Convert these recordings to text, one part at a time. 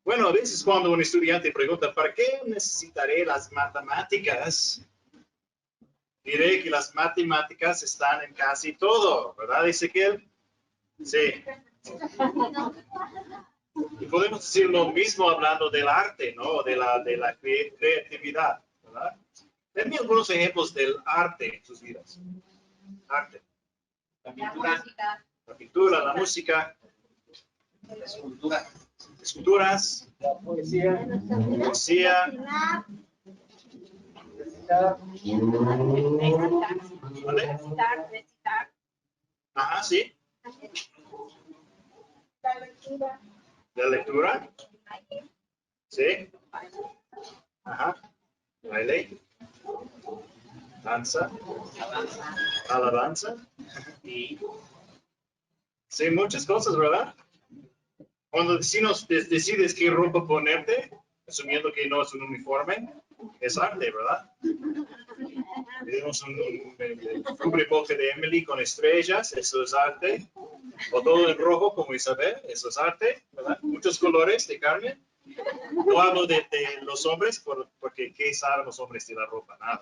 Bueno, a veces cuando un estudiante pregunta, ¿para qué necesitaré las matemáticas? Diré que las matemáticas están en casi todo, ¿verdad, Ezequiel? Sí. Y podemos decir lo mismo hablando del arte, ¿no? De la creatividad, ¿verdad? Denme algunos ejemplos del arte en sus vidas. Arte. La pintura, la música. La escultura. Esculturas. La poesía. Poesía. ¿Vale? Ajá, sí. La lectura. La lectura. Sí. Ajá. Baile. Danza. Alabanza. Sí, muchas cosas, ¿verdad? Cuando decides qué ropa ponerte, asumiendo que no es un uniforme, es arte, ¿verdad? Tenemos el cubreboque de Emily con estrellas, eso es arte. O todo en rojo como Isabel, eso es arte, ¿verdad? Muchos colores de Carmen. No hablo de los hombres, porque ¿qué saben los hombres de la ropa? Nada.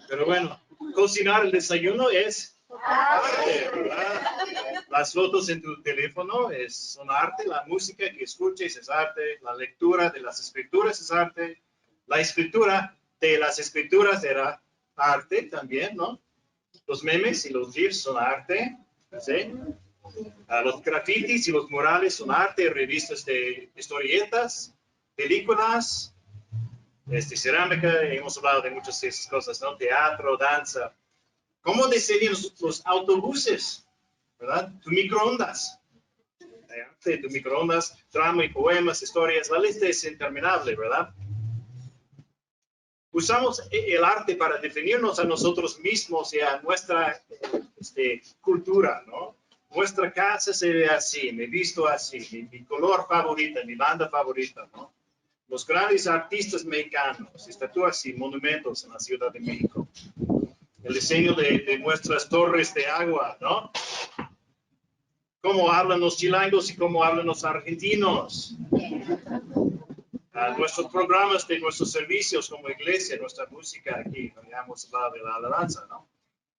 Pero bueno, cocinar el desayuno es arte, ¿verdad? Las fotos en tu teléfono son arte, la música que escuches es arte, la lectura de las escrituras es arte, la escritura de las escrituras era arte también, ¿no? Los memes y los GIFs son arte, ¿sí? Los grafitis y los murales son arte, revistas de historietas, películas, cerámica, hemos hablado de muchas de esas cosas, ¿no? Teatro, danza. ¿Cómo diseñan los autobuses? ¿Verdad? Tu microondas. Tu microondas, drama y poemas, historias, la lista es interminable, ¿verdad? Usamos el arte para definirnos a nosotros mismos y a nuestra cultura, ¿no? Nuestra casa se ve así, me visto así, mi color favorita, mi banda favorita, ¿no? Los grandes artistas mexicanos, estatuas y monumentos en la Ciudad de México. El diseño de nuestras torres de agua, ¿no? Cómo hablan los chilangos y cómo hablan los argentinos. Nuestros programas de nuestros servicios como iglesia, nuestra música aquí, ya hemos hablado de la alabanza, ¿no?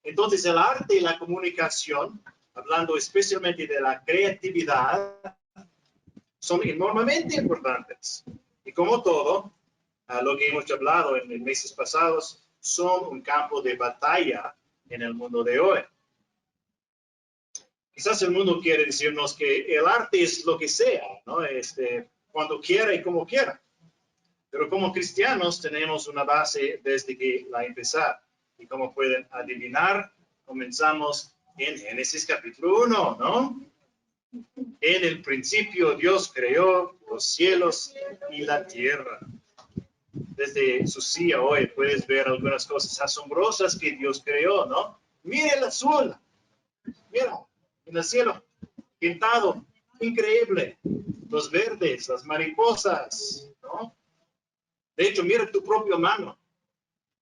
Entonces, el arte y la comunicación, hablando especialmente de la creatividad, son enormemente importantes. Y como todo, lo que hemos hablado en meses pasados, son un campo de batalla en el mundo de hoy. Quizás el mundo quiere decirnos que el arte es lo que sea, ¿no? Cuando quiera y como quiera. Pero como cristianos tenemos una base desde que la empezar. Y como pueden adivinar, comenzamos en Génesis capítulo 1, ¿no? En el principio Dios creó los cielos y la tierra. Desde su silla hoy puedes ver algunas cosas asombrosas que Dios creó, ¿no? Mira el azul, mira, en el cielo, pintado, increíble. Los verdes, las mariposas, ¿no? De hecho, mira tu propia mano,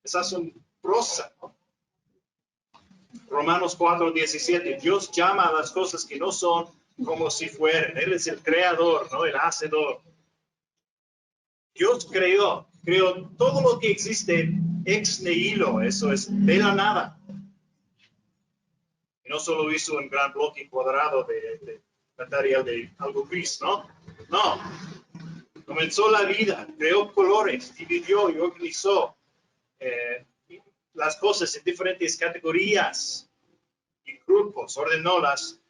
es asombrosa, ¿no? Romanos 4:17, Dios llama a las cosas que no son como si fueran. Él es el creador, ¿no? El hacedor. Dios creó todo lo que existe ex nihilo, eso es de la nada. Y no solo hizo un gran bloque cuadrado de material de algo gris, ¿no? No. Comenzó la vida, creó colores, dividió y organizó las cosas en diferentes categorías y grupos, ordenó las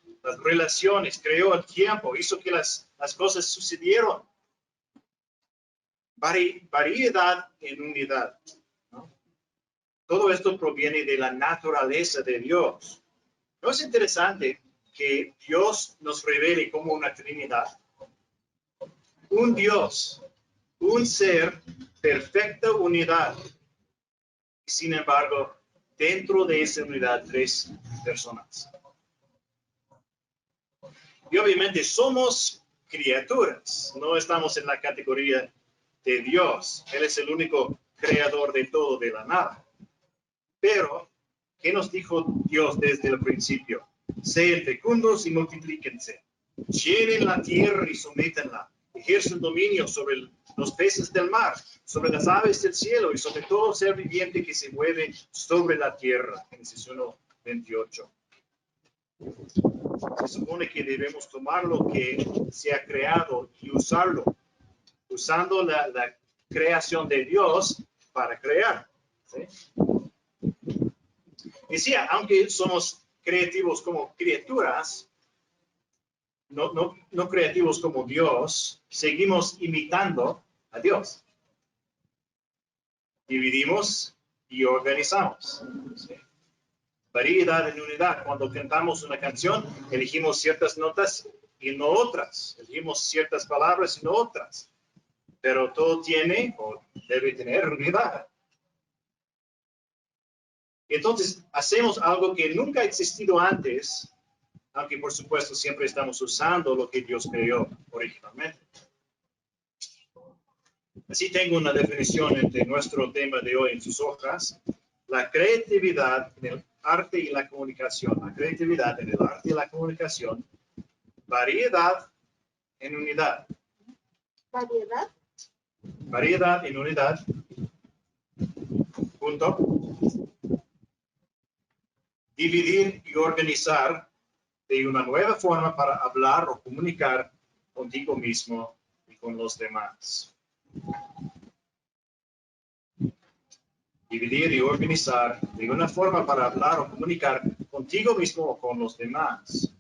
relaciones, creó el tiempo, hizo que las cosas sucedieron. Variedad en unidad, ¿no? Todo esto proviene de la naturaleza de Dios. ¿No es interesante que Dios nos revele como una Trinidad? Un Dios, un ser, perfecta unidad. Sin embargo, dentro de esa unidad, tres personas. Y obviamente somos criaturas, no estamos en la categoría de Dios. Él es el único creador de todo, de la nada. Pero, ¿qué nos dijo Dios desde el principio? Sean fecundos y multiplíquense. Llenen la tierra y sométenla. ejercen dominio sobre los peces del mar, sobre las aves del cielo y sobre todo ser viviente que se mueve sobre la tierra. Génesis 1:28. Se supone que debemos tomar lo que se ha creado y usarlo, usando la creación de Dios para crear. ¿Sí? Decía, aunque somos creativos como criaturas, no creativos como Dios, seguimos imitando a Dios. Dividimos y organizamos. ¿Sí? Variedad en unidad. Cuando cantamos una canción, elegimos ciertas notas y no otras. Elegimos ciertas palabras y no otras. Pero todo tiene o debe tener unidad. Entonces, hacemos algo que nunca ha existido antes, aunque por supuesto siempre estamos usando lo que Dios creó originalmente. Así tengo una definición entre nuestro tema de hoy en sus hojas. La creatividad en el arte y la comunicación. La creatividad en el arte y la comunicación. Variedad en unidad. ¿Variedad? Variedad en unidad. Punto. Dividir y organizar de una nueva forma para hablar o comunicar contigo mismo y con los demás. Dividir y organizar de una forma para hablar o comunicar contigo mismo o con los demás.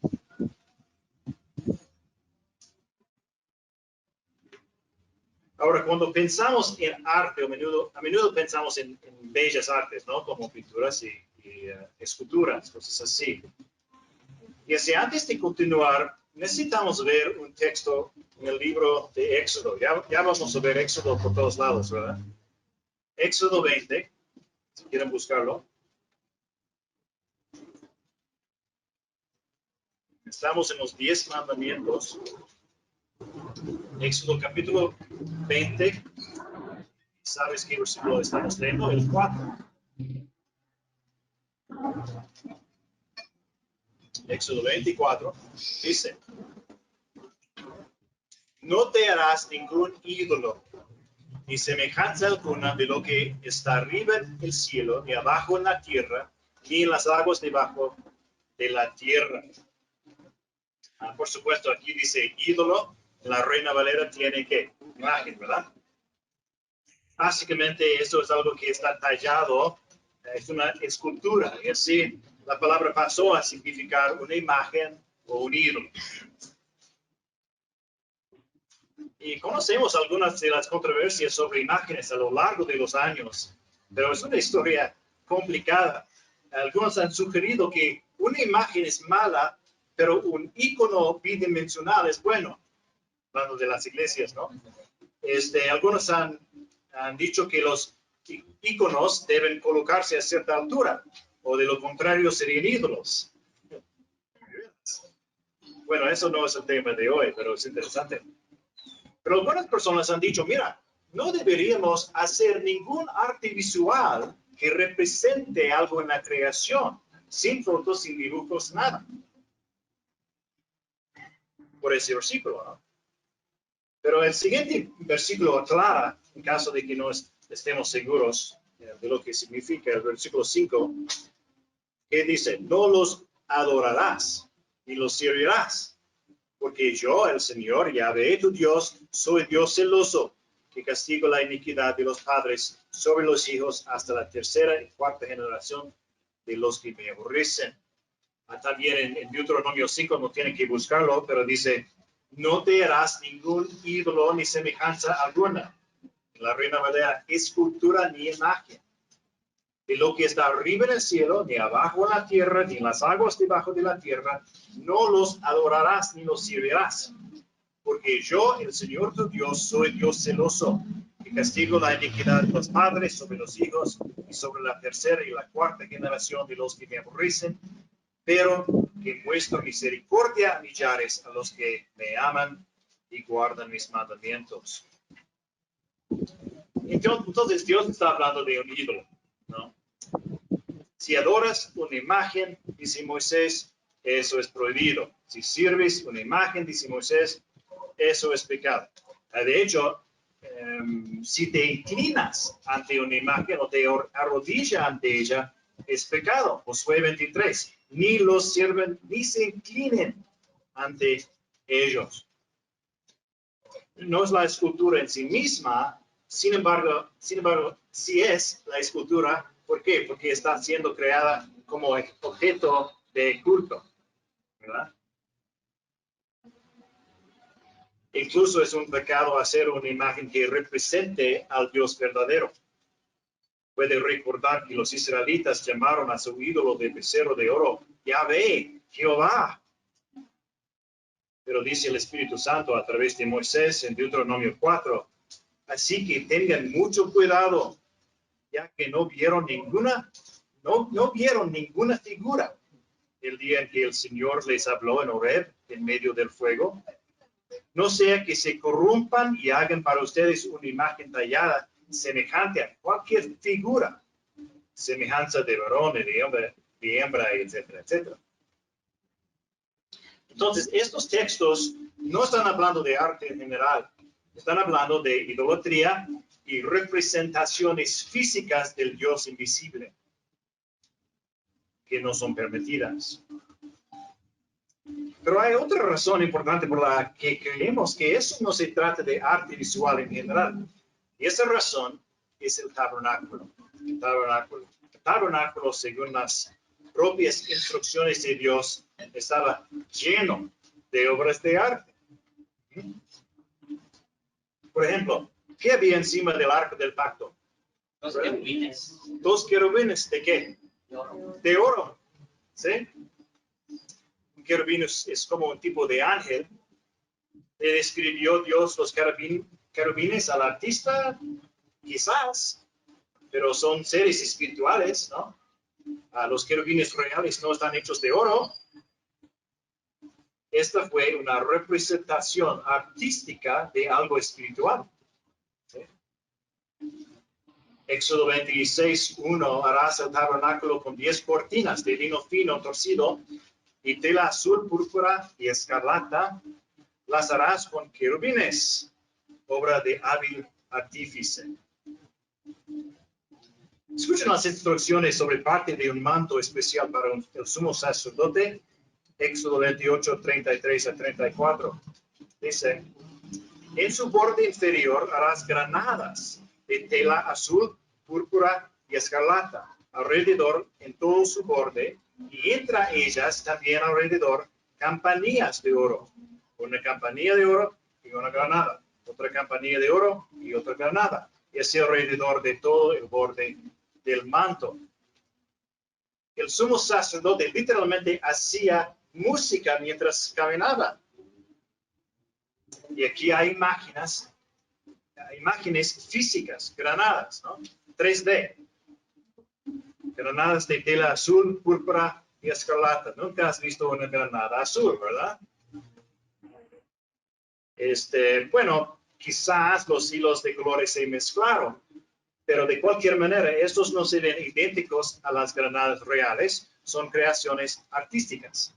Ahora, cuando pensamos en arte, a menudo pensamos en bellas artes, ¿no? Como pinturas y esculturas, cosas así. Y así, antes de continuar, necesitamos ver un texto en el libro de Éxodo. Ya vamos a ver Éxodo por todos lados, ¿verdad? Éxodo 20, si quieren buscarlo. Estamos en los 10 mandamientos. Éxodo capítulo 20. ¿Sabes qué versículo estamos leyendo? El 4. Éxodo 24 dice: no te harás ningún ídolo, ni semejanza alguna de lo que está arriba en el cielo, ni abajo en la tierra, ni en las aguas debajo de la tierra. Por supuesto, aquí dice ídolo. La Reina Valera tiene ¿qué? Imagen, ¿verdad? Básicamente eso es algo que está tallado, es una escultura, y así la palabra pasó a significar una imagen o un ídolo. Y conocemos algunas de las controversias sobre imágenes a lo largo de los años, pero es una historia complicada. Algunos han sugerido que una imagen es mala, pero un icono bidimensional es bueno. Hablando de las iglesias, ¿no? Algunos han dicho que los iconos deben colocarse a cierta altura, o de lo contrario serían ídolos. Bueno, eso no es el tema de hoy, pero es interesante. Pero algunas personas han dicho, mira, no deberíamos hacer ningún arte visual que represente algo en la creación, sin fotos, sin dibujos, nada. Por ese versículo, ¿no? Pero el siguiente versículo aclara, en caso de que no estemos seguros de lo que significa el versículo 5, que dice, no los adorarás ni los servirás, porque yo, el Señor, Yahvé, tu Dios, soy Dios celoso, que castigo la iniquidad de los padres sobre los hijos hasta la tercera y cuarta generación de los que me aborrecen. También en Deuteronomio 5, no tienen que buscarlo, pero dice, no te harás ningún ídolo ni semejanza alguna. La Reina Valera, escultura ni imagen de lo que está arriba en el cielo, ni abajo en la tierra, ni en las aguas debajo de la tierra, no los adorarás ni los servirás. Porque yo, el Señor tu Dios, soy Dios celoso, que castigo la iniquidad de los padres sobre los hijos y sobre la tercera y la cuarta generación de los que me aborrecen, pero que muestro misericordia a millares a los que me aman y guardan mis mandamientos. Entonces Dios está hablando de un ídolo, ¿no? Si adoras una imagen, dice Moisés, eso es prohibido. Si sirves una imagen, dice Moisés, eso es pecado. De hecho, si te inclinas ante una imagen o te arrodillas ante ella, es pecado. Josué 23. Ni los sirven ni se inclinen ante ellos. No es la escultura en sí misma, sin embargo, sí es la escultura. ¿Por qué? Porque está siendo creada como objeto de culto, ¿verdad? Incluso es un pecado hacer una imagen que represente al Dios verdadero. Puede recordar que los israelitas llamaron a su ídolo de becerro de oro, Yahvé, Jehová. Pero dice el Espíritu Santo a través de Moisés en Deuteronomio 4, así que tengan mucho cuidado, ya que no vieron ninguna figura el día en que el Señor les habló en Horeb, en medio del fuego. No sea que se corrompan y hagan para ustedes una imagen tallada semejante a cualquier figura, semejanza de varón, de hembra, etcétera, etcétera. Entonces, estos textos no están hablando de arte en general, están hablando de idolatría y representaciones físicas del Dios invisible que no son permitidas. Pero hay otra razón importante por la que creemos que eso no se trata de arte visual en general. Y esa razón es el tabernáculo. El tabernáculo, según las propias instrucciones de Dios, estaba lleno de obras de arte. Por ejemplo, ¿qué había encima del arca del pacto? Dos querubines. Dos querubines, ¿de qué? De oro. ¿Sí? Un querubín es como un tipo de ángel. ¿Le describió Dios los querubines al artista? Quizás, pero son seres espirituales, ¿no? Los querubines reales no están hechos de oro. Esta fue una representación artística de algo espiritual. ¿Sí? Éxodo 26:1, harás el tabernáculo con 10 cortinas de lino fino torcido y tela azul, púrpura y escarlata. Las harás con querubines, obra de hábil artífice. Escuchen las instrucciones sobre parte de un manto especial para el sumo sacerdote. Éxodo 28, 33 a 34. Dice, en su borde inferior harás granadas de tela azul, púrpura y escarlata, alrededor en todo su borde, y entre ellas también alrededor campanillas de oro. Una campanilla de oro y una granada. Otra campanilla de oro y otra granada. Y así alrededor de todo el borde del manto. El sumo sacerdote literalmente hacía música mientras caminaba. Y aquí hay imágenes físicas, granadas, ¿no? 3D. Granadas de tela azul, púrpura y escarlata. Nunca has visto una granada azul, ¿verdad? Bueno, quizás los hilos de colores se mezclaron, pero de cualquier manera, estos no se ven idénticos a las granadas reales, son creaciones artísticas.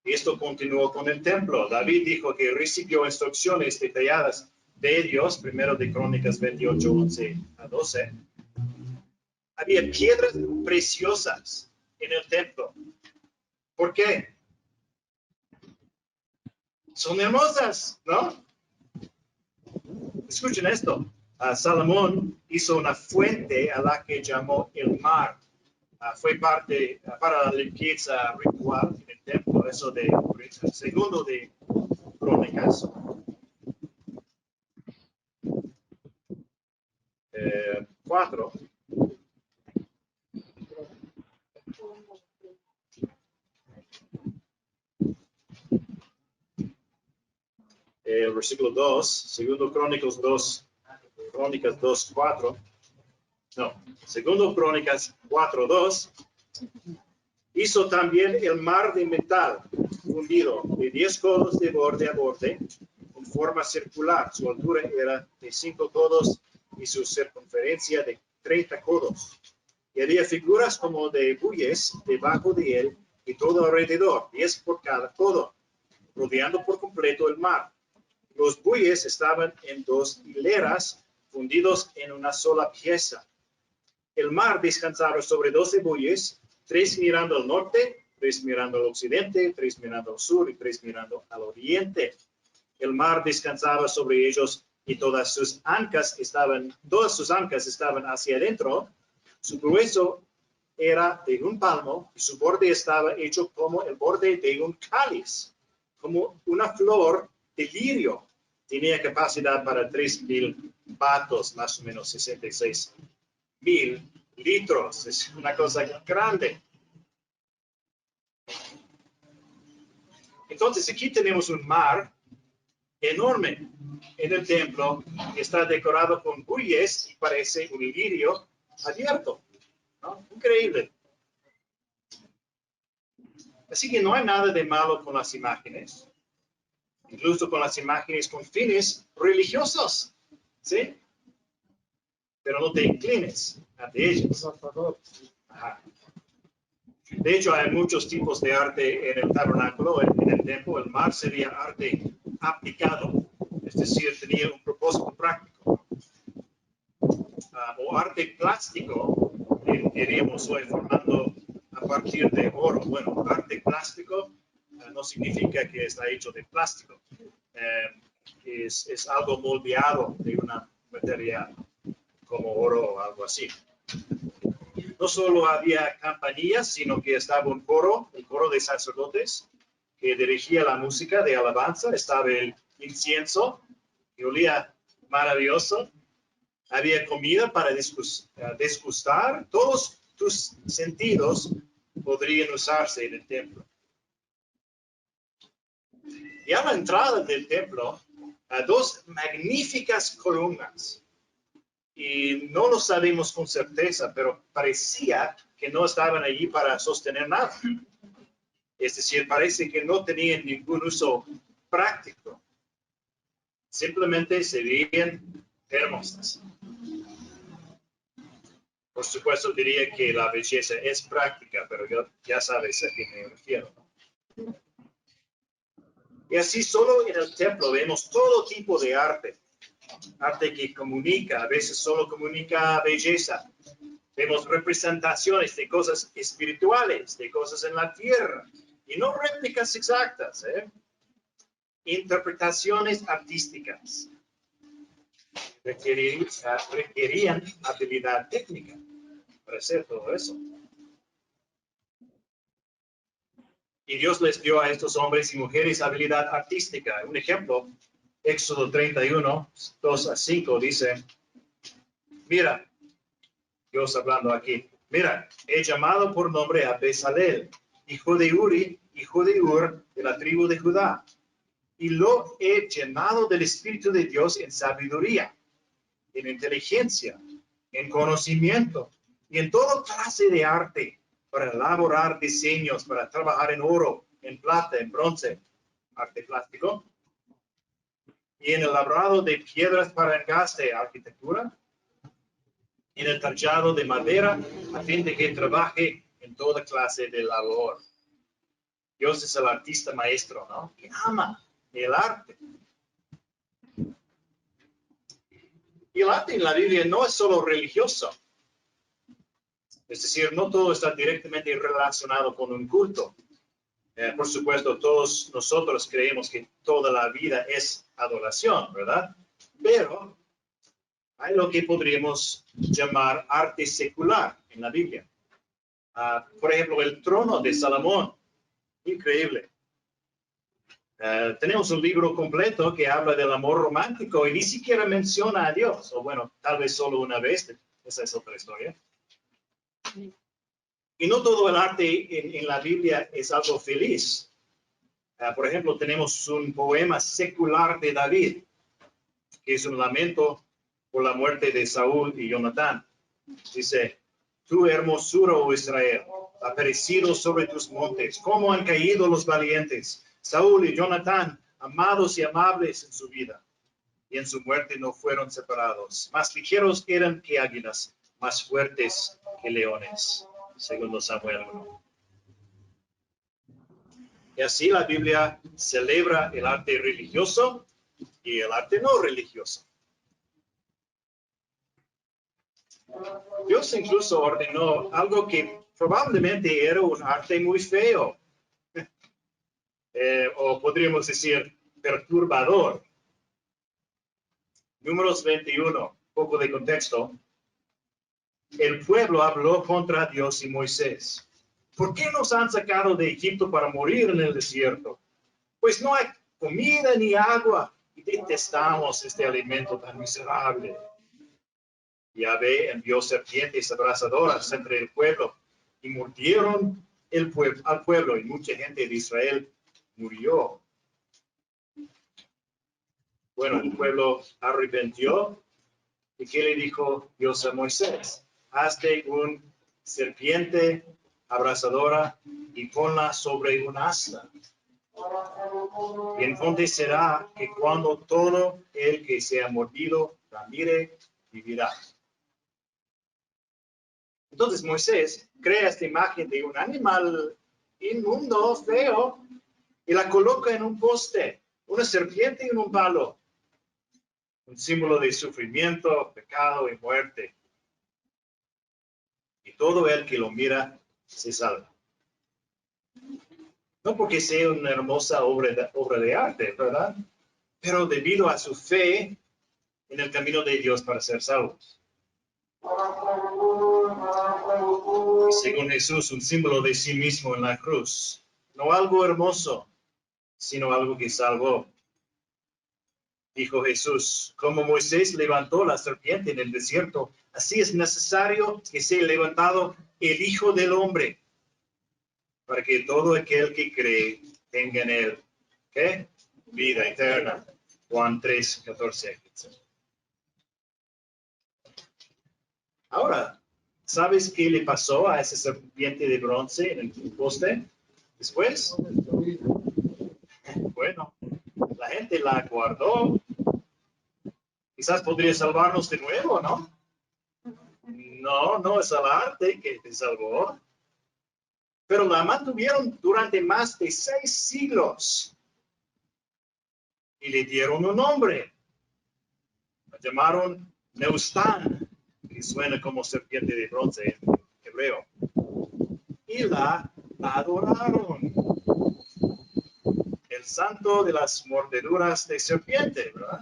Y esto continuó con el templo. David dijo que recibió instrucciones detalladas de Dios, primero de Crónicas 28, 11 a 12. Había piedras preciosas en el templo. ¿Por qué? Son hermosas, ¿no? Escuchen esto. Salomón hizo una fuente a la que llamó el mar. Fue parte para la limpieza ritual en el templo, eso de segundo de Crónicas. 4. El versículo 2, segundo Crónicas 2, Crónicas 2, 4. No, segundo Crónicas 4, 2. Hizo también el mar de metal fundido de 10 codos de borde a borde en forma circular. Su altura era de 5 codos y su circunferencia de 30 codos. Y había figuras como de bueyes debajo de él y todo alrededor, 10 por cada codo. rodeando por completo el mar. Los bueyes estaban en 2 hileras, fundidos en una sola pieza. El mar descansaba sobre 12 bueyes, 3 mirando al norte, 3 mirando al occidente, 3 mirando al sur y 3 mirando al oriente. El mar descansaba sobre ellos y todas sus ancas estaban hacia adentro. Su grueso era de un palmo y su borde estaba hecho como el borde de un cáliz, como una flor de lirio. Tenía capacidad para 3,000 batos, más o menos 66,000 litros. Es una cosa grande. Entonces aquí tenemos un mar enorme en el templo que está decorado con bueyes y parece un lirio abierto, ¿no? Increíble. Así que no hay nada de malo con las imágenes, incluso con las imágenes con fines religiosos, ¿sí? Pero no te inclines ante ellas. Ajá. De hecho, hay muchos tipos de arte en el tabernáculo, en el templo. El mar sería arte aplicado, es decir, tenía un propósito práctico. O arte plástico, diríamos hoy, formando a partir de oro. Bueno, arte plástico no significa que está hecho de plástico. Es algo moldeado de una materia como oro o algo así. No solo había campanillas, sino que estaba un coro, el coro de sacerdotes, que dirigía la música de alabanza. Estaba el incienso, que olía maravilloso. Había comida para degustar. Todos tus sentidos podrían usarse en el templo. Y a la entrada del templo, 2 magníficas columnas. Y no lo sabemos con certeza, pero parecía que no estaban allí para sostener nada. Es decir, parece que no tenían ningún uso práctico. Simplemente se veían hermosas. Por supuesto, diría que la belleza es práctica, pero ya sabes a qué me refiero, ¿no? Y así solo en el templo vemos todo tipo de arte. Arte que comunica, a veces solo comunica belleza. Vemos representaciones de cosas espirituales, de cosas en la tierra, y no réplicas exactas, interpretaciones artísticas. Requerían habilidad técnica para hacer todo eso. Y Dios les dio a estos hombres y mujeres habilidad artística. Un ejemplo, Éxodo 31, 2-5 dice, mira, Dios hablando aquí, mira, he llamado por nombre a Bezalel, hijo de Uri, hijo de Ur, de la tribu de Judá, y lo he llenado del Espíritu de Dios en sabiduría, en inteligencia, en conocimiento y en toda clase de arte, para elaborar diseños, para trabajar en oro, en plata, en bronce, arte plástico, y en el labrado de piedras para engaste, arquitectura, en el tallado de madera, a fin de que trabaje en toda clase de labor. Dios es el artista maestro, ¿no? Que ama el arte. Y el arte en la Biblia no es solo religioso. Es decir, no todo está directamente relacionado con un culto. Por supuesto, todos nosotros creemos que toda la vida es adoración, ¿verdad? Pero hay lo que podríamos llamar arte secular en la Biblia. Por ejemplo, el trono de Salomón. Increíble. Tenemos un libro completo que habla del amor romántico y ni siquiera menciona a Dios. O bueno, tal vez solo una vez. Esa es otra historia. Y no todo el arte en la Biblia es algo feliz. Por ejemplo, tenemos un poema secular de David, que es un lamento por la muerte de Saúl y Jonatán. Dice, tu hermosura, oh Israel, ha perecido sobre tus montes. ¿Cómo han caído los valientes? Saúl y Jonatán, amados y amables en su vida, y en su muerte no fueron separados. Más ligeros eran que águilas, más fuertes que leones. Segundo Samuel 1. Y así la Biblia celebra el arte religioso y el arte no religioso. Dios incluso ordenó algo que probablemente era un arte muy feo, o podríamos decir perturbador. Números 21, poco de contexto. El pueblo habló contra Dios y Moisés. ¿Por qué nos han sacado de Egipto para morir en el desierto? Pues no hay comida ni agua y detestamos este alimento tan miserable. Yahvé envió serpientes abrasadoras entre el pueblo y mordieron al pueblo y mucha gente de Israel murió. Bueno, el pueblo arrepintió. ¿Y qué le dijo Dios a Moisés? Hazte un serpiente abrasadora y ponla sobre un asta. Y entonces será que cuando todo el que sea mordido la mire, vivirá. Entonces Moisés crea esta imagen de un animal inmundo, feo, y la coloca en un poste, una serpiente en un palo, un símbolo de sufrimiento, pecado y muerte. Y todo el que lo mira se salva. No porque sea una hermosa obra de arte, ¿verdad? Pero debido a su fe en el camino de Dios para ser salvos. Y según Jesús, un símbolo de sí mismo en la cruz. No algo hermoso, sino algo que salvó. Dijo Jesús, como Moisés levantó la serpiente en el desierto, así es necesario que sea levantado el Hijo del Hombre, para que todo aquel que cree tenga en él, ¿qué? Vida eterna. Juan 3, 14. Ahora, ¿sabes qué le pasó a esa serpiente de bronce en el poste después? Bueno, la gente la guardó. Quizás podría salvarnos de nuevo, ¿no? No, no es el arte que te salvó. Pero la mantuvieron durante más de 6 siglos. Y le dieron un nombre. La llamaron Neustán, que suena como serpiente de bronce en hebreo. Y la adoraron. El santo de las mordeduras de serpiente, ¿verdad?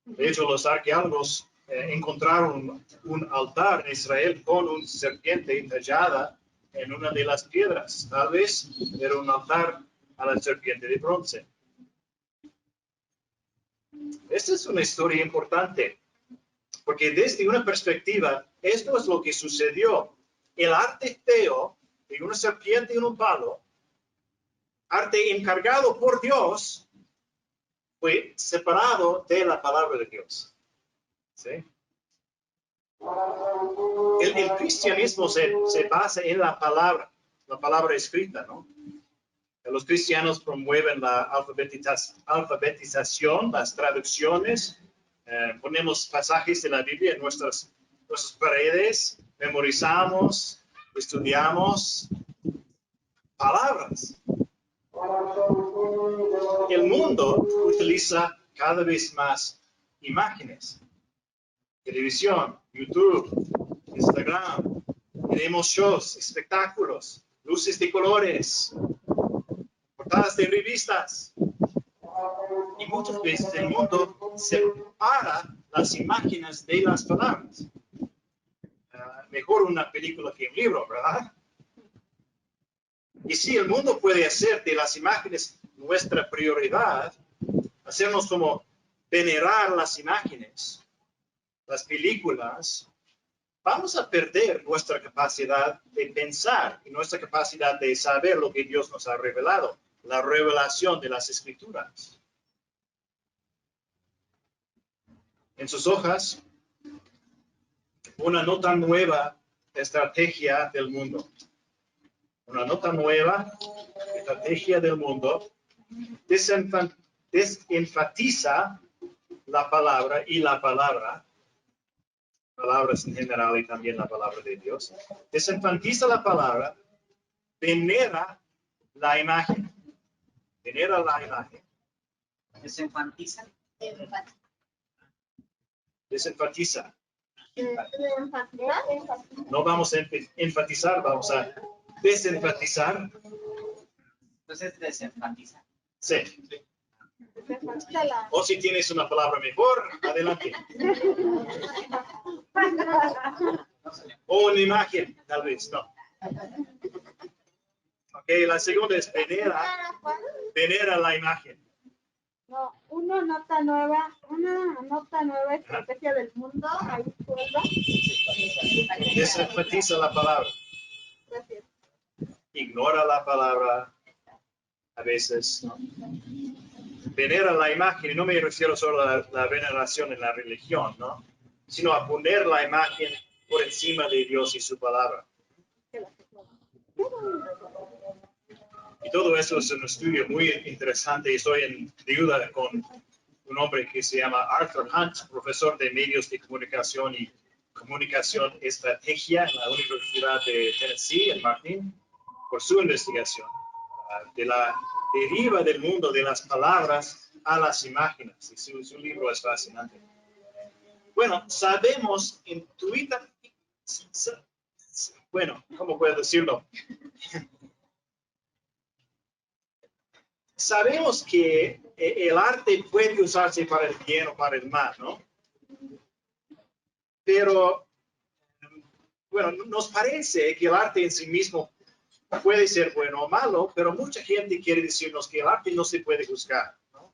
De hecho, los arqueólogos encontraron un altar en Israel con una serpiente tallada en una de las piedras. Tal vez era un altar a la serpiente de bronce. Esta es una historia importante, porque desde una perspectiva, esto es lo que sucedió. El arte feo de una serpiente en un palo, arte encargado por Dios, fue separado de la palabra de Dios. ¿Sí? El cristianismo se basa en la palabra escrita, ¿no? Los cristianos promueven la alfabetización, las traducciones, ponemos pasajes de la Biblia en nuestras paredes, memorizamos, estudiamos palabras. El mundo utiliza cada vez más imágenes. Televisión, YouTube, Instagram, tenemos shows, espectáculos, luces de colores, portadas de revistas. Y muchas veces el mundo separa las imágenes de las palabras. Mejor una película que un libro, ¿verdad? Y sí, el mundo puede hacer de las imágenes nuestra prioridad, hacernos como venerar las imágenes, las películas. Vamos a perder nuestra capacidad de pensar y nuestra capacidad de saber lo que Dios nos ha revelado, la revelación de las Escrituras. En sus hojas, una nota nueva estrategia del mundo. Una nota nueva estrategia del mundo desenfatiza la palabra y la palabra, palabras en general y también la palabra de Dios, desenfatiza la palabra, venera la imagen. Venera la imagen. Desenfatiza. Desenfatiza. ¿Enfatizar? No vamos a enfatizar, vamos a desenfatizar. Entonces desenfatiza. Sí. Enfatiza la... O si tienes una palabra mejor, adelante. O una imagen, tal vez, no. Ok, la segunda es venera la imagen. No, una nota nueva estrategia del mundo, ahí puedo. Desenfatiza la palabra. Gracias. Ignora la palabra a veces, ¿no? Venera la imagen, y no me refiero solo a la veneración en la religión, ¿no? Sino a poner la imagen por encima de Dios y su palabra. Y todo eso es un estudio muy interesante. Estoy en deuda con un hombre que se llama Arthur Hunt, profesor de medios de comunicación y comunicación estrategia en la Universidad de Tennessee, en Martin, por su investigación de la deriva del mundo de las palabras a las imágenes. Y su libro es fascinante. Bueno, sabemos intuitivamente, bueno, ¿cómo puedo decirlo? Sabemos que el arte puede usarse para el bien o para el mal, ¿no? Pero, bueno, nos parece que el arte en sí mismo puede ser bueno o malo, pero mucha gente quiere decirnos que el arte no se puede juzgar, ¿no?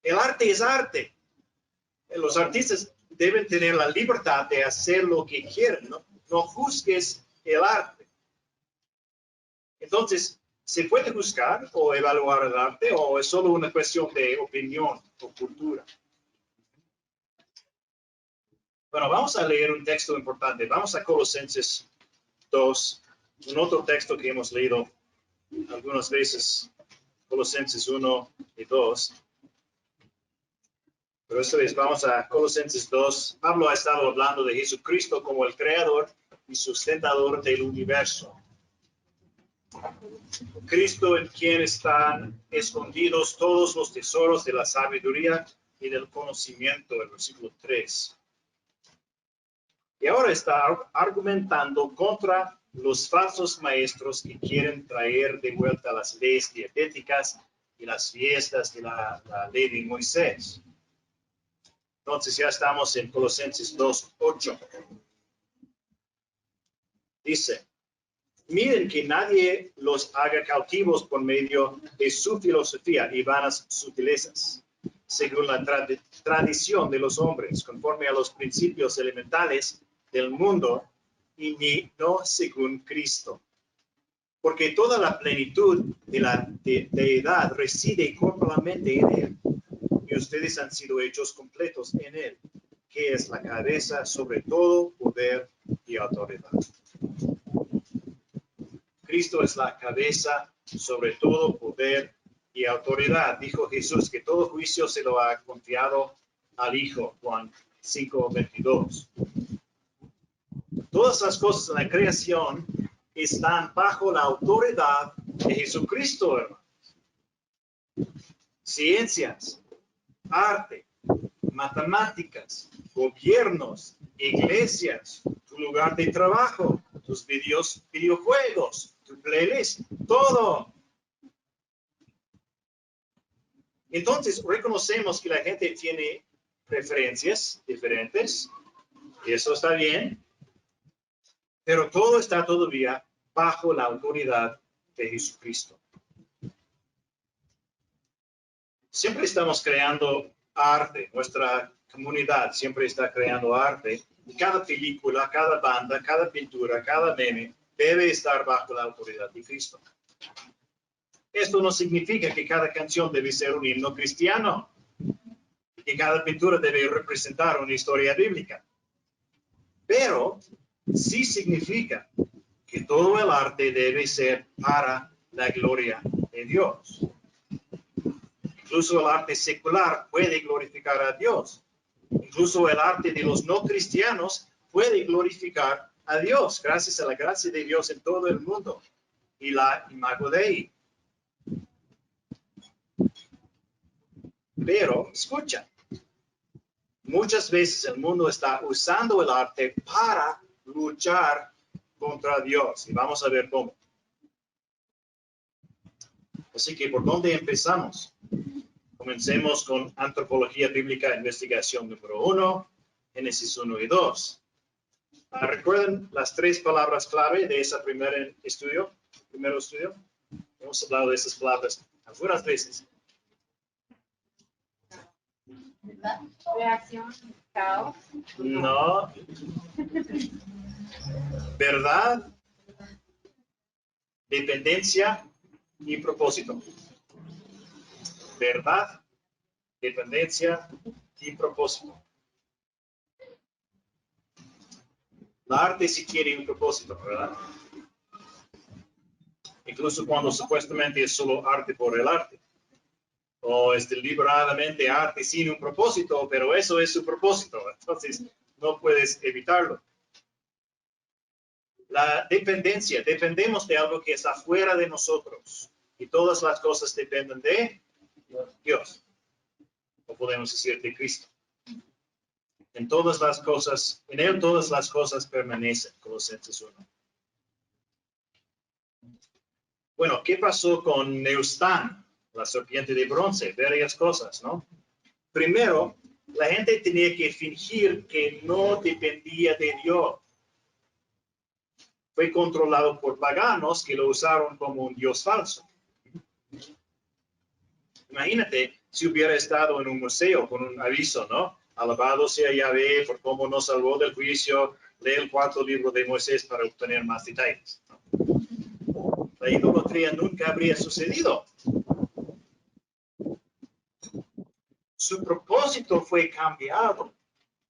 El arte es arte. Los artistas deben tener la libertad de hacer lo que quieren, ¿no? No juzgues el arte. Entonces, ¿se puede juzgar o evaluar el arte o es solo una cuestión de opinión o cultura? Bueno, vamos a leer un texto importante. Vamos a Colosenses 2, un otro texto que hemos leído algunas veces, Colosenses 1 y 2. Pero esta vez vamos a Colosenses 2. Pablo ha estado hablando de Jesucristo como el creador y sustentador del universo. Cristo en quien están escondidos todos los tesoros de la sabiduría y del conocimiento, el versículo 3. Y ahora está argumentando contra los falsos maestros que quieren traer de vuelta las leyes dietéticas y las fiestas de la ley de Moisés. Entonces ya estamos en Colosenses 2:8. Dice, miren que nadie los haga cautivos por medio de su filosofía y vanas sutilezas, según la tradición de los hombres, conforme a los principios elementales del mundo y no según Cristo. Porque toda la plenitud de la deidad reside corporalmente en Él, y ustedes han sido hechos completos en Él, que es la cabeza sobre todo poder y autoridad. Cristo es la cabeza sobre todo poder y autoridad. Dijo Jesús que todo juicio se lo ha confiado al Hijo, Juan 5:22. Todas las cosas en la creación están bajo la autoridad de Jesucristo, hermanos. Ciencias, arte, matemáticas, gobiernos, iglesias, tu lugar de trabajo, tus videojuegos, tu playlist, todo. Entonces, reconocemos que la gente tiene preferencias diferentes, y eso está bien, pero todo está todavía bajo la autoridad de Jesucristo. Siempre estamos creando arte, nuestra comunidad siempre está creando arte. Cada película, cada banda, cada pintura, cada meme debe estar bajo la autoridad de Cristo. Esto no significa que cada canción debe ser un himno cristiano, que cada pintura debe representar una historia bíblica. Pero sí significa que todo el arte debe ser para la gloria de Dios. Incluso el arte secular puede glorificar a Dios. Incluso el arte de los no cristianos puede glorificar a Dios, gracias a la gracia de Dios en todo el mundo. y la imago Dei. Pero, escucha, muchas veces el mundo está usando el arte para luchar contra Dios. Y vamos a ver cómo. Así que, ¿por dónde empezamos? Comencemos con Antropología Bíblica, investigación número 1, Génesis 1 y 2. ¿Recuerdan las 3 palabras clave de ese primer estudio? Hemos hablado de esas palabras algunas veces. Reacción, caos. No. Verdad, dependencia y propósito. Verdad, dependencia y propósito. La arte sí quiere un propósito, ¿verdad? Incluso cuando supuestamente es solo arte por el arte. O es deliberadamente arte sin un propósito, pero eso es su propósito. Entonces, no puedes evitarlo. La dependencia, dependemos de algo que está fuera de nosotros. Y todas las cosas dependen de Dios. O podemos decir de Cristo. En todas las cosas, en Él todas las cosas permanecen, Colosenses 1. Bueno, ¿qué pasó con Neustán, la serpiente de bronce? Varias cosas, ¿no? Primero, la gente tenía que fingir que no dependía de Dios. Fue controlado por paganos que lo usaron como un Dios falso. Imagínate si hubiera estado en un museo con un aviso, ¿no? Alabado sea Yahvé por cómo nos salvó del juicio. Lee el 4º libro de Moisés para obtener más detalles. La idolatría nunca habría sucedido. Su propósito fue cambiado.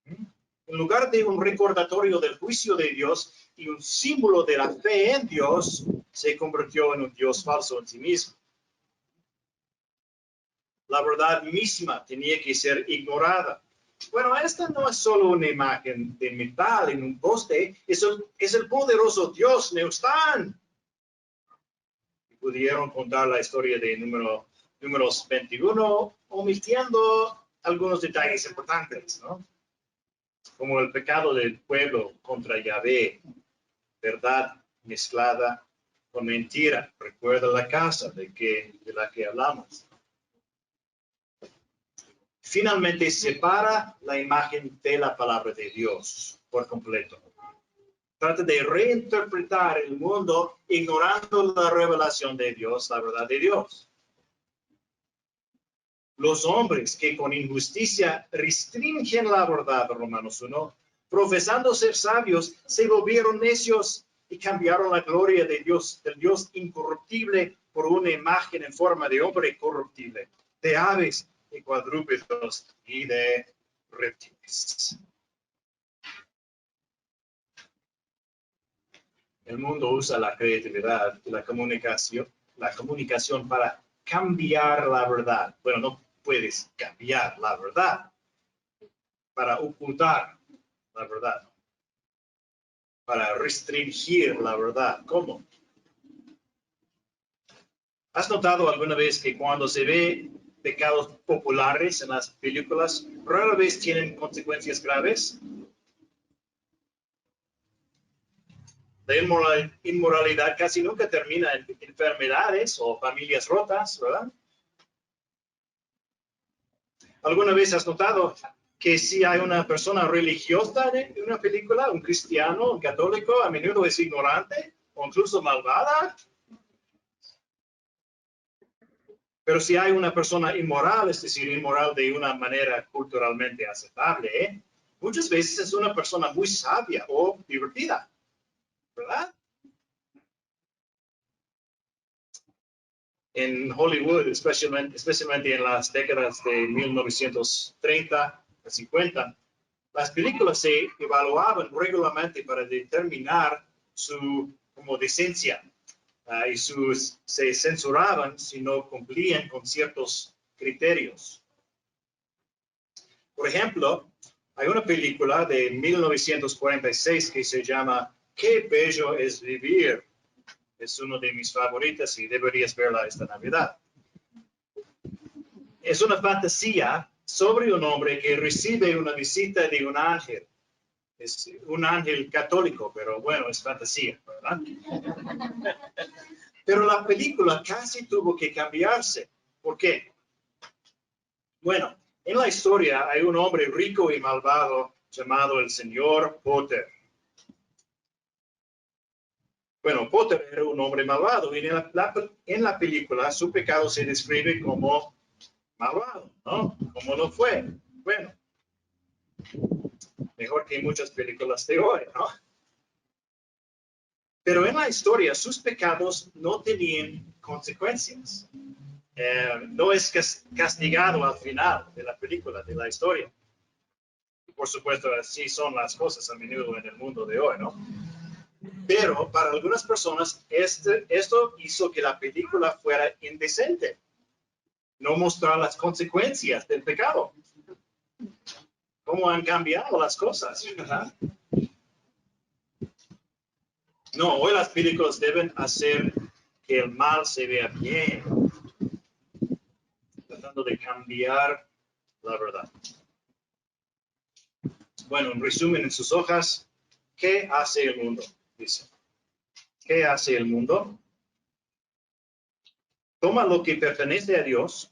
En lugar de un recordatorio del juicio de Dios y un símbolo de la fe en Dios, se convirtió en un Dios falso en sí mismo. La verdad misma tenía que ser ignorada. Bueno, esta no es solo una imagen de metal en un poste, es el poderoso Dios Neustán. Pudieron contar la historia de números 21, omitiendo algunos detalles importantes, ¿no? Como el pecado del pueblo contra Yahvé, verdad mezclada con mentira. Recuerda la casa de la que hablamos. Finalmente separa la imagen de la palabra de Dios por completo. Trata de reinterpretar el mundo ignorando la revelación de Dios, la verdad de Dios. Los hombres que con injusticia restringen la verdad, Romanos 1, profesando ser sabios, se volvieron necios y cambiaron la gloria de Dios, del Dios incorruptible, por una imagen en forma de hombre corruptible, de aves, de cuadrúpedos y de reptiles. El mundo usa la creatividad y la comunicación para cambiar la verdad. Bueno, no puedes cambiar la verdad, para ocultar la verdad, para restringir la verdad. ¿Cómo? ¿Has notado alguna vez que cuando se ve pecados populares en las películas, rara vez tienen consecuencias graves? La inmoralidad casi nunca termina en enfermedades o familias rotas, ¿verdad? ¿Alguna vez has notado que si hay una persona religiosa en una película, un cristiano, un católico, a menudo es ignorante o incluso malvada? Pero si hay una persona inmoral, es decir, inmoral de una manera culturalmente aceptable, muchas veces es una persona muy sabia o divertida, ¿verdad? En Hollywood, especialmente en las décadas de 1930 a 50, las películas se evaluaban regularmente para determinar su decencia. Y se censuraban si no cumplían con ciertos criterios. Por ejemplo, hay una película de 1946 que se llama Qué bello es vivir. Es uno de mis favoritos y deberías verla esta Navidad. Es una fantasía sobre un hombre que recibe una visita de un ángel. Es un ángel católico, pero bueno, es fantasía, ¿verdad? Pero la película casi tuvo que cambiarse. ¿Por qué? Bueno, en la historia hay un hombre rico y malvado llamado el señor Potter. Bueno, Potter era un hombre malvado y en la película su pecado se describe como malvado, ¿no? Como lo fue. Bueno, mejor que muchas películas de hoy, ¿no? Pero en la historia sus pecados no tenían consecuencias. No es castigado al final de la película, de la historia. Por supuesto, así son las cosas a menudo en el mundo de hoy, ¿no? Pero para algunas personas esto hizo que la película fuera indecente. No mostrar las consecuencias del pecado. ¿Cómo han cambiado las cosas? ¿Verdad? No, hoy las películas deben hacer que el mal se vea bien, tratando de cambiar la verdad. Bueno, en resumen, en sus hojas, ¿qué hace el mundo? Dice, ¿qué hace el mundo? Toma lo que pertenece a Dios.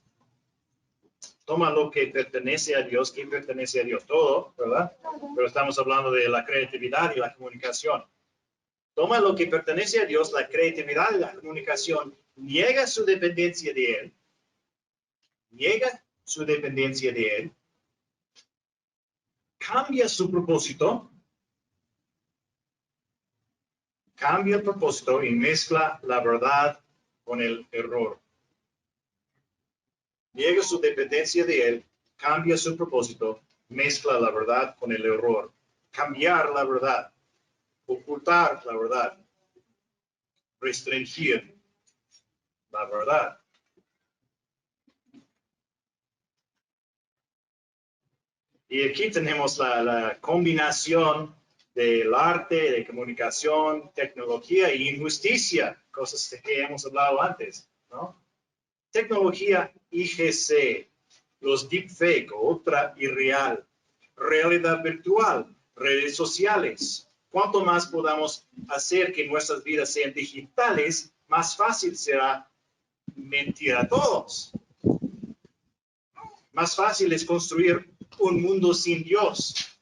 Toma lo que pertenece a Dios. ¿Qué pertenece a Dios? Todo, ¿verdad? Pero estamos hablando de la creatividad y la comunicación. Toma lo que pertenece a Dios, la creatividad y la comunicación, niega su dependencia de Él, niega su dependencia de Él, cambia su propósito, cambia el propósito y mezcla la verdad con el error. Niega su dependencia de Él, cambia su propósito, mezcla la verdad con el error. Cambiar la verdad, ocultar la verdad, restringir la verdad. Y aquí tenemos la combinación del arte, de comunicación, tecnología e injusticia, cosas de que hemos hablado antes, ¿no? Tecnología IGC, los deepfake, otra irreal, realidad virtual, redes sociales. Cuanto más podamos hacer que nuestras vidas sean digitales, más fácil será mentir a todos. Más fácil es construir un mundo sin Dios,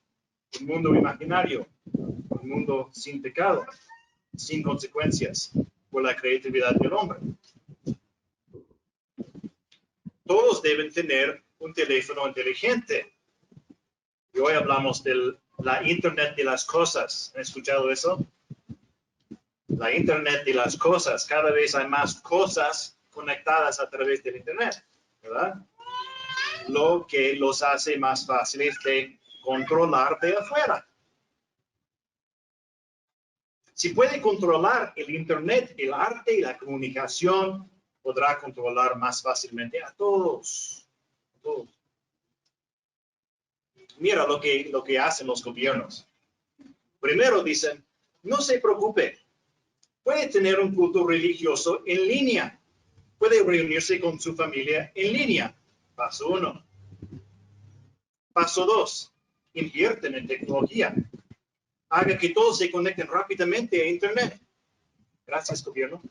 un mundo imaginario, un mundo sin pecado, sin consecuencias por la creatividad del hombre. Todos deben tener un teléfono inteligente. Y hoy hablamos de la Internet de las cosas. ¿Han escuchado eso? La Internet de las cosas. Cada vez hay más cosas conectadas a través del Internet, ¿verdad? Lo que los hace más fáciles de controlar de afuera. Si puede controlar el Internet, el arte y la comunicación, podrá controlar más fácilmente a todos. Mira lo que hacen los gobiernos. Primero dicen, no se preocupe, puede tener un culto religioso en línea, puede reunirse con su familia en línea. Paso 1. Paso 2, invierten en tecnología. Haga que todos se conecten rápidamente a Internet. Gracias, gobierno.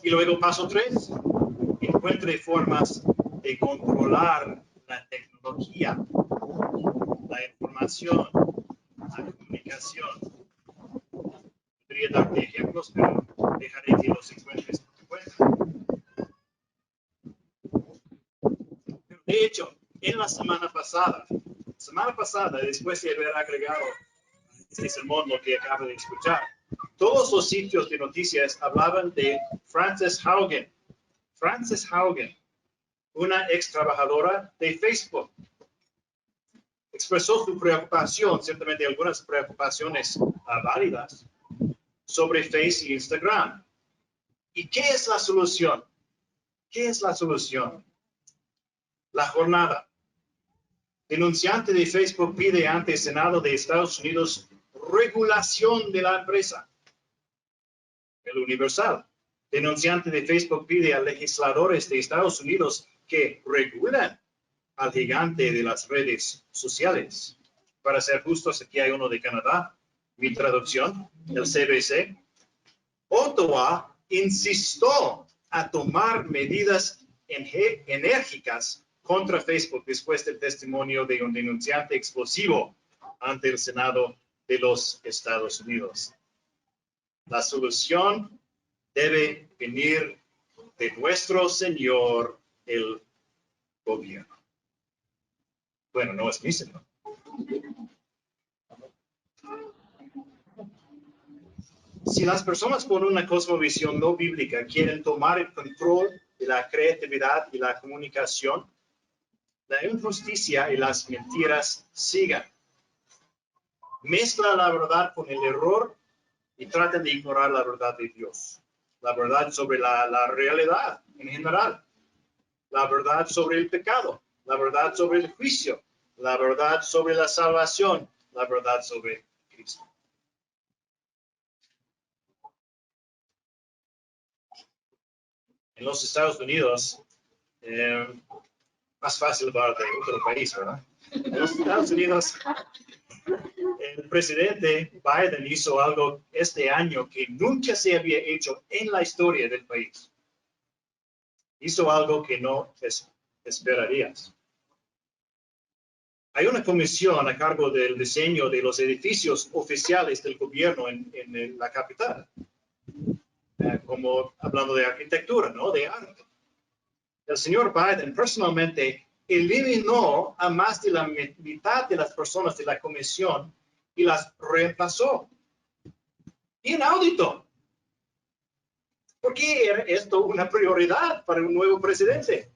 Y luego paso 3, encuentre formas de controlar la tecnología, la información, la comunicación. Podría darte ejemplos, pero dejaré que los encuentres por tu cuenta. De hecho, en la semana pasada, después de haber agregado este sermón, lo que acabo de escuchar, todos los sitios de noticias hablaban de Frances Haugen. Frances Haugen, una ex trabajadora de Facebook, expresó su preocupación, ciertamente algunas preocupaciones válidas, sobre Facebook y Instagram. ¿Y qué es la solución? ¿Qué es la solución? La jornada. Denunciante de Facebook pide ante el Senado de Estados Unidos regulación de la empresa. El Universal. Denunciante de Facebook pide a legisladores de Estados Unidos que regulen al gigante de las redes sociales. Para ser justos, aquí hay uno de Canadá. Mi traducción, el CBC. Ottawa insistió a tomar medidas enérgicas contra Facebook después del testimonio de un denunciante explosivo ante el Senado de los Estados Unidos. La solución debe venir de nuestro Señor, el gobierno. Bueno, no es mi Señor. Si las personas con una cosmovisión no bíblica quieren tomar el control de la creatividad y la comunicación, la injusticia y las mentiras sigan. Mezcla la verdad con el error y trata de ignorar la verdad de Dios. La verdad sobre la realidad en general. La verdad sobre el pecado. La verdad sobre el juicio. La verdad sobre la salvación. La verdad sobre Cristo. En los Estados Unidos, más fácil hablar de otro país, ¿verdad? En los Estados Unidos, el presidente Biden hizo algo este año que nunca se había hecho en la historia del país. Hizo algo que no esperarías. Hay una comisión a cargo del diseño de los edificios oficiales del gobierno en la capital. Como hablando de arquitectura, ¿no? De arte. El señor Biden personalmente eliminó a más de la mitad de las personas de la comisión y las reemplazó. Inaudito. ¿Por qué era esto una prioridad para un nuevo presidente?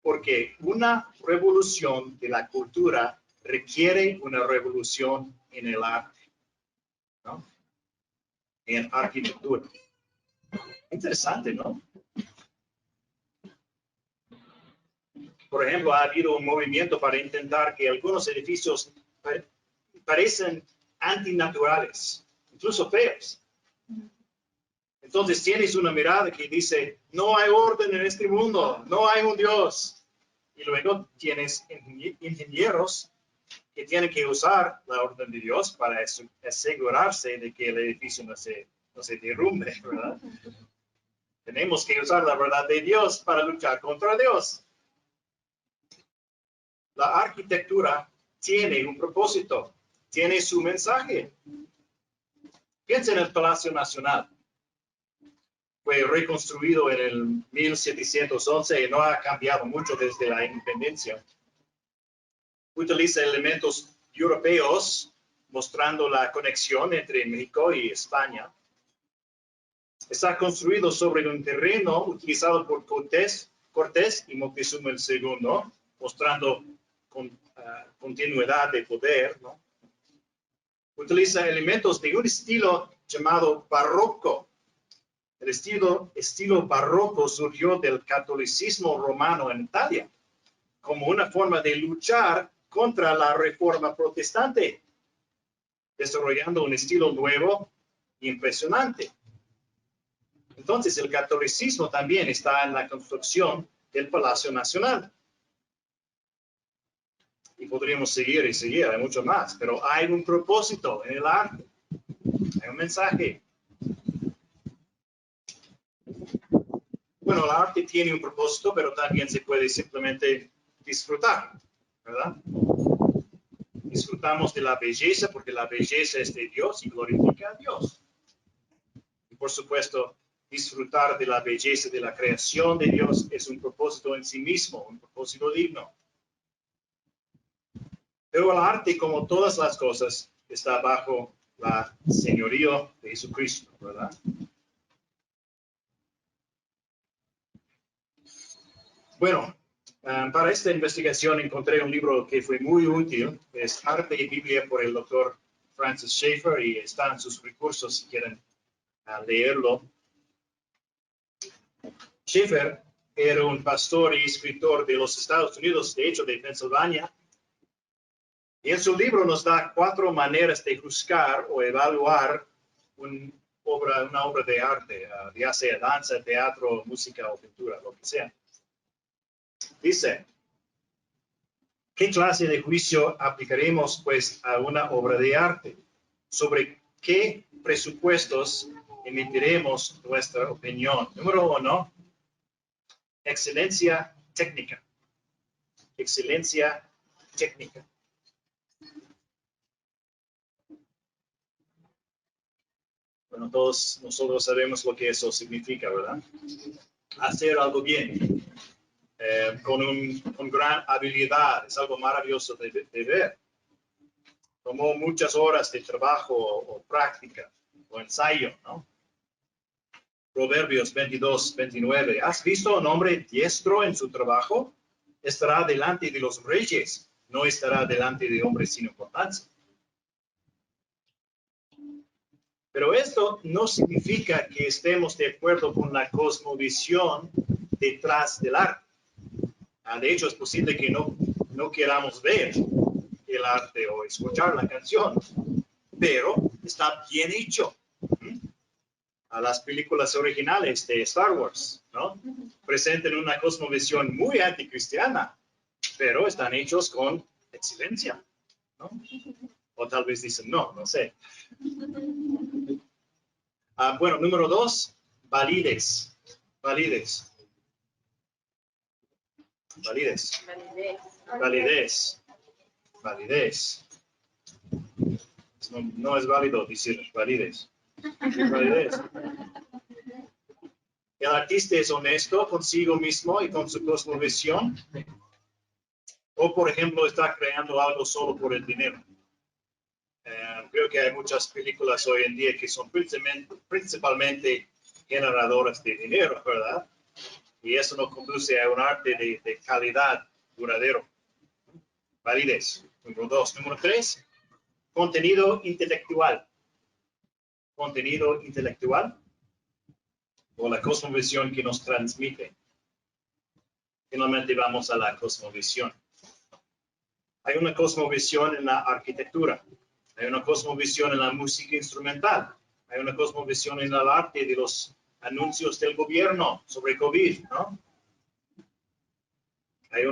Porque una revolución de la cultura requiere una revolución en el arte, ¿no? En arquitectura. Interesante, ¿no? Por ejemplo, ha habido un movimiento para intentar que algunos edificios parecen antinaturales, incluso feos. Entonces tienes una mirada que dice, no hay orden en este mundo, no hay un Dios. Y luego tienes ingenieros que tienen que usar la orden de Dios para asegurarse de que el edificio no se derrumbe, ¿verdad? Tenemos que usar la verdad de Dios para luchar contra Dios. La arquitectura tiene un propósito, tiene su mensaje. Piensa en el Palacio Nacional. Fue reconstruido en el 1711 y no ha cambiado mucho desde la independencia. Utiliza elementos europeos mostrando la conexión entre México y España. Está construido sobre un terreno utilizado por Cortés y Moctezuma II, mostrando continuidad de poder, ¿no? Utiliza elementos de un estilo llamado barroco. El estilo barroco surgió del catolicismo romano en Italia, como una forma de luchar contra la reforma protestante, desarrollando un estilo nuevo e impresionante. Entonces, el catolicismo también está en la construcción del Palacio Nacional. Y podríamos seguir y seguir, hay mucho más, pero hay un propósito en el arte, hay un mensaje. Bueno, el arte tiene un propósito, pero también se puede simplemente disfrutar, ¿verdad? Disfrutamos de la belleza porque la belleza es de Dios y glorifica a Dios. Y por supuesto, disfrutar de la belleza de la creación de Dios es un propósito en sí mismo, un propósito digno. Pero el arte, como todas las cosas, está bajo la señorío de Jesucristo, ¿verdad? Bueno, para esta investigación encontré un libro que fue muy útil. Es Arte y Biblia por el doctor Francis Schaeffer y está en sus recursos si quieren leerlo. Schaeffer era un pastor y escritor de los Estados Unidos, de hecho de Pensilvania. Y en su libro nos da 4 maneras de juzgar o evaluar un una obra de arte, ya sea danza, teatro, música o pintura, lo que sea. Dice, ¿qué clase de juicio aplicaremos pues a una obra de arte? ¿Sobre qué presupuestos emitiremos nuestra opinión? Número 1, excelencia técnica. Excelencia técnica. Bueno, todos nosotros sabemos lo que eso significa, ¿verdad? Hacer algo bien, con gran habilidad, es algo maravilloso de ver. Tomó muchas horas de trabajo o práctica o ensayo, ¿no? Proverbios 22, 29. ¿Has visto a un hombre diestro en su trabajo? Estará delante de los reyes, no estará delante de hombres sin importancia. Pero esto no significa que estemos de acuerdo con la cosmovisión detrás del arte. De hecho, es posible que no queramos ver el arte o escuchar la canción, pero está bien hecho. A las películas originales de Star Wars, ¿no? Presentan una cosmovisión muy anticristiana, pero están hechos con excelencia, ¿no? O tal vez dicen no sé. Bueno, número 2, validez. Validez. Validez. Validez. Validez. No es válido decir validez. Validez. El artista es honesto consigo mismo y con su cosmovisión. O, por ejemplo, está creando algo solo por el dinero. Creo que hay muchas películas hoy en día que son principalmente generadoras de dinero, ¿verdad? Y eso no conduce a un arte de calidad duradero. Validez. Número 2. Número 3. Contenido intelectual. Contenido intelectual o la cosmovisión que nos transmite. Finalmente vamos a la cosmovisión. Hay una cosmovisión en la arquitectura. Hay una cosmovisión en la música instrumental. Hay una cosmovisión en el arte de los anuncios del gobierno sobre COVID, ¿no? Hay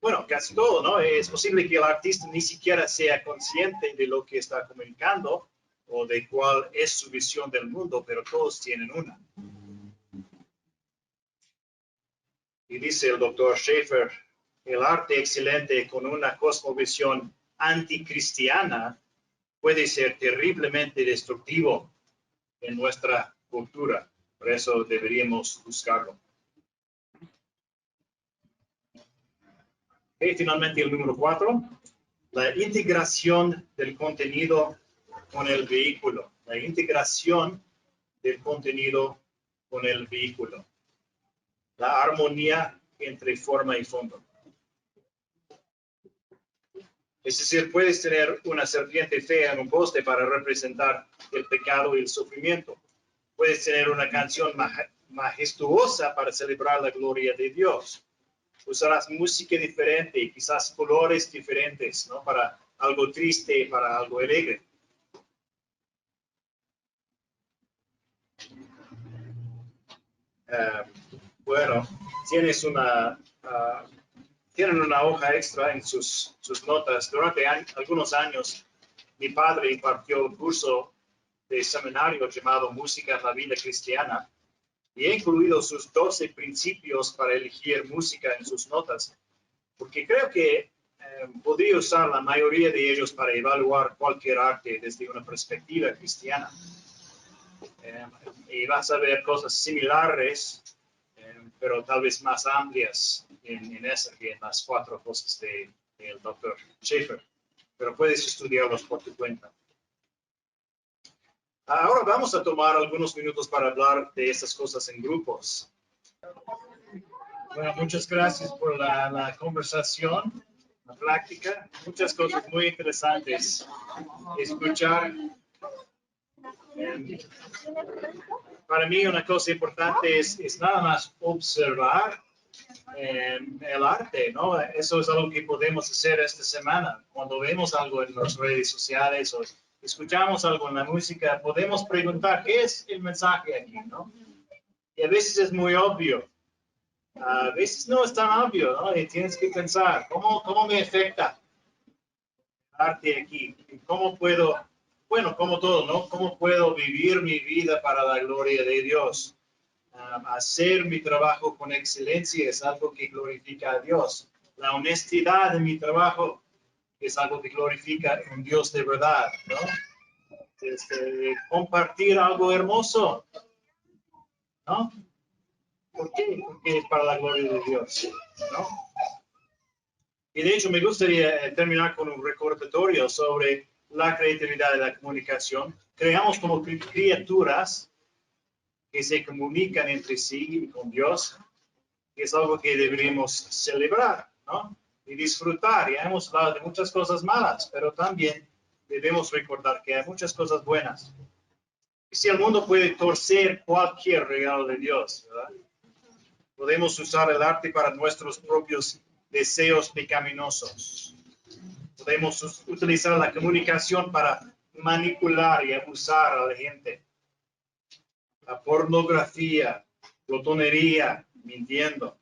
bueno, casi todo, ¿no? Es posible que el artista ni siquiera sea consciente de lo que está comunicando o de cuál es su visión del mundo, pero todos tienen una. Y dice el doctor Schaeffer, el arte excelente con una cosmovisión anticristiana puede ser terriblemente destructivo en nuestra cultura. Por eso deberíamos buscarlo. Y finalmente el número 4, la integración del contenido con el vehículo. La integración del contenido con el vehículo. La armonía entre forma y fondo. Es decir, puedes tener una serpiente fea en un poste para representar el pecado y el sufrimiento. Puedes tener una canción majestuosa para celebrar la gloria de Dios. Usarás música diferente y quizás colores diferentes, ¿no? Para algo triste y para algo alegre. Bueno, tienen una hoja extra en sus notas. Durante algunos años, mi padre impartió un curso de seminario llamado Música en la Vida Cristiana y he incluido sus 12 principios para elegir música en sus notas, porque creo que podría usar la mayoría de ellos para evaluar cualquier arte desde una perspectiva cristiana. Y vas a ver cosas similares, pero tal vez más amplias en esa que en las 4 cosas del Dr. Schaeffer. Pero puedes estudiarlos por tu cuenta. Ahora vamos a tomar algunos minutos para hablar de estas cosas en grupos. Bueno, muchas gracias por la conversación, la práctica. Muchas cosas muy interesantes. Escuchar. Para mí una cosa importante es nada más observar el arte, ¿no? Eso es algo que podemos hacer esta semana. Cuando vemos algo en las redes sociales o escuchamos algo en la música, podemos preguntar, ¿qué es el mensaje aquí, no? Y a veces es muy obvio. A veces no es tan obvio, ¿no? Y tienes que pensar, ¿cómo me afecta el arte aquí? ¿Cómo puedo, bueno, como todo, ¿no? ¿Cómo puedo vivir mi vida para la gloria de Dios? Hacer mi trabajo con excelencia es algo que glorifica a Dios. La honestidad de mi trabajo es algo que glorifica a un Dios de verdad, ¿no? Compartir algo hermoso, ¿no? ¿Por qué? Porque es para la gloria de Dios, ¿no? Y de hecho me gustaría terminar con un recordatorio sobre la creatividad de la comunicación. Creamos como criaturas que se comunican entre sí y con Dios, que es algo que deberíamos celebrar, ¿no? Y disfrutar. Ya hemos hablado de muchas cosas malas, pero también debemos recordar que hay muchas cosas buenas. Y si el mundo puede torcer cualquier regalo de Dios, ¿verdad? Podemos usar el arte para nuestros propios deseos pecaminosos. Podemos utilizar la comunicación para manipular y abusar a la gente. La pornografía, glotonería, mintiendo.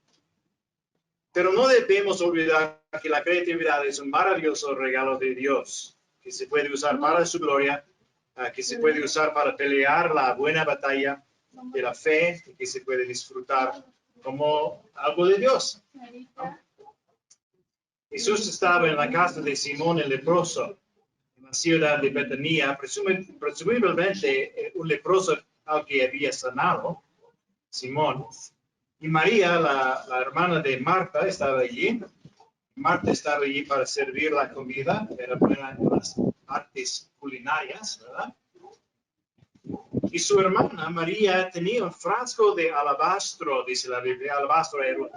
Pero no debemos olvidar que la creatividad es un maravilloso regalo de Dios, que se puede usar para su gloria, que se puede usar para pelear la buena batalla de la fe, que se puede disfrutar como algo de Dios, ¿no? Jesús estaba en la casa de Simón el leproso, en la ciudad de Betania, presumiblemente un leproso al que había sanado, Simón. Y María, la hermana de Marta, estaba allí. Marta estaba allí para servir la comida, era buena en las artes culinarias, ¿verdad? Y su hermana María tenía un frasco de alabastro, dice la Biblia. Alabastro era un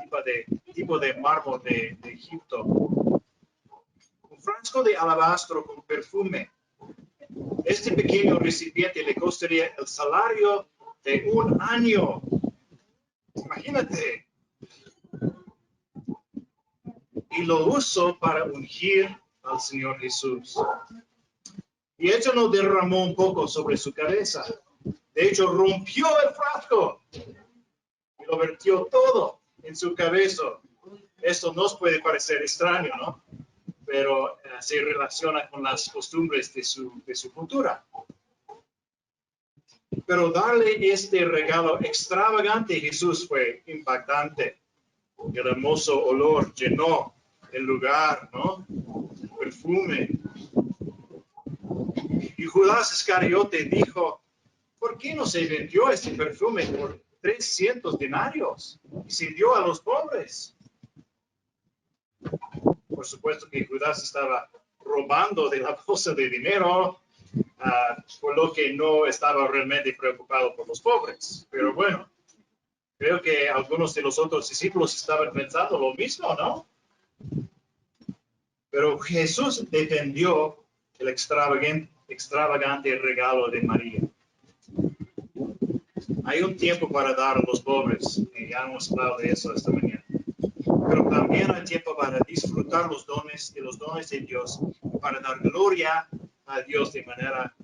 tipo de mármol de Egipto. Un frasco de alabastro con perfume. Este pequeño recipiente le costaría el salario de un año. Imagínate. Y lo usó para ungir al Señor Jesús. Y ella no derramó un poco sobre su cabeza. De hecho, rompió el frasco y lo vertió todo en su cabeza. Esto nos puede parecer extraño, ¿no? Pero se relaciona con las costumbres de su cultura. Pero darle este regalo extravagante a Jesús fue impactante. El hermoso olor llenó el lugar, ¿no? El perfume. Y Judas Iscariote dijo, ¿por qué no se vendió este perfume por 300 denarios y se dio a los pobres? Por supuesto que Judas estaba robando de la bolsa de dinero, por lo que no estaba realmente preocupado por los pobres. Pero bueno, creo que algunos de los otros discípulos estaban pensando lo mismo, ¿no? Pero Jesús defendió el extravagante regalo de María. Hay un tiempo para dar a los pobres, y ya hemos hablado de eso esta mañana. Pero también hay tiempo para disfrutar los dones de Dios, para dar gloria a Dios de manera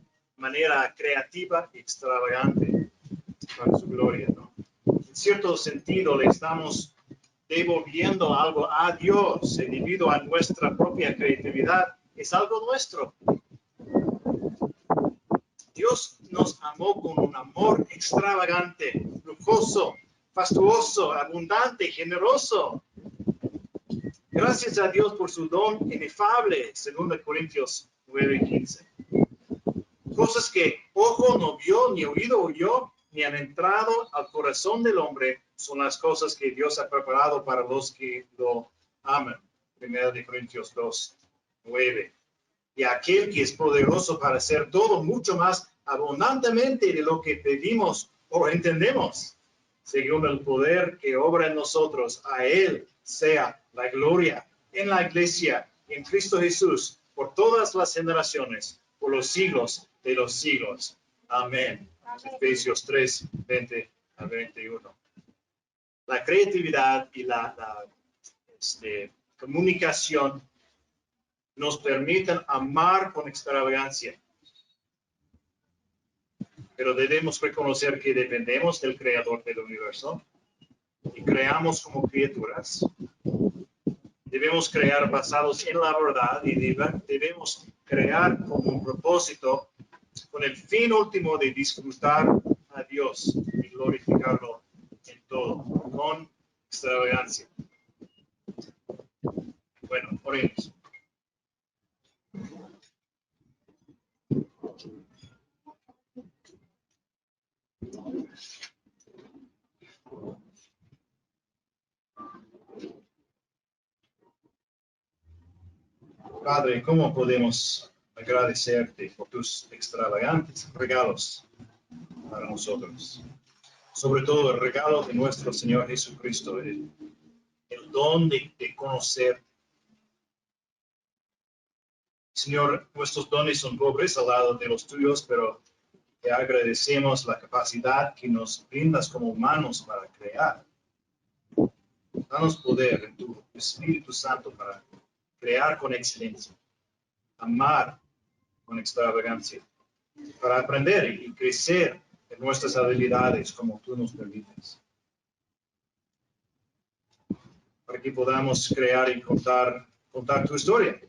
creativa y extravagante para su gloria, ¿no? En cierto sentido, le estamos devolviendo algo a Dios debido a nuestra propia creatividad. Es algo nuestro. Dios nos amó con un amor extravagante, lujoso, fastuoso, abundante, generoso. Gracias a Dios por su don inefable, 2 Corintios 9:15. Cosas que ojo no vio, ni oído oyó, ni han entrado al corazón del hombre, son las cosas que Dios ha preparado para los que lo aman. 1 Corintios 2:9. Y aquel que es poderoso para hacer todo mucho más abundantemente de lo que pedimos o entendemos, según el poder que obra en nosotros, a Él sea la gloria en la iglesia, en Cristo Jesús, por todas las generaciones, por los siglos de los siglos. Amén. Efesios 3:20-21. La creatividad y la comunicación nos permiten amar con extravagancia. Pero debemos reconocer que dependemos del Creador del universo y creamos como criaturas. Debemos crear basados en la verdad y debemos crear como un propósito con el fin último de disfrutar a Dios y glorificarlo en todo, con extravagancia. Bueno, oremos. Padre, ¿cómo podemos agradecerte por tus extravagantes regalos para nosotros? Sobre todo el regalo de nuestro Señor Jesucristo, el don de conocer. Señor, nuestros dones son pobres al lado de los tuyos, pero te agradecemos la capacidad que nos brindas como humanos para crear. Danos poder en tu Espíritu Santo para crear con excelencia, amar con extravagancia, para aprender y crecer en nuestras habilidades como tú nos permites. Para que podamos crear y contar tu historia,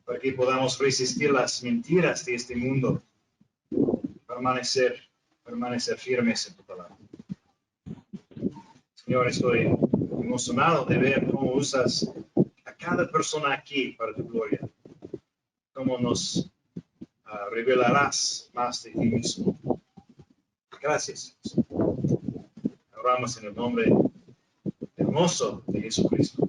para que podamos resistir las mentiras de este mundo, permanecer firmes en tu palabra. Señor, estoy emocionado de ver cómo usas a cada persona aquí para tu gloria, cómo nos revelarás más de ti mismo. Gracias. Oramos en el nombre hermoso de Jesucristo.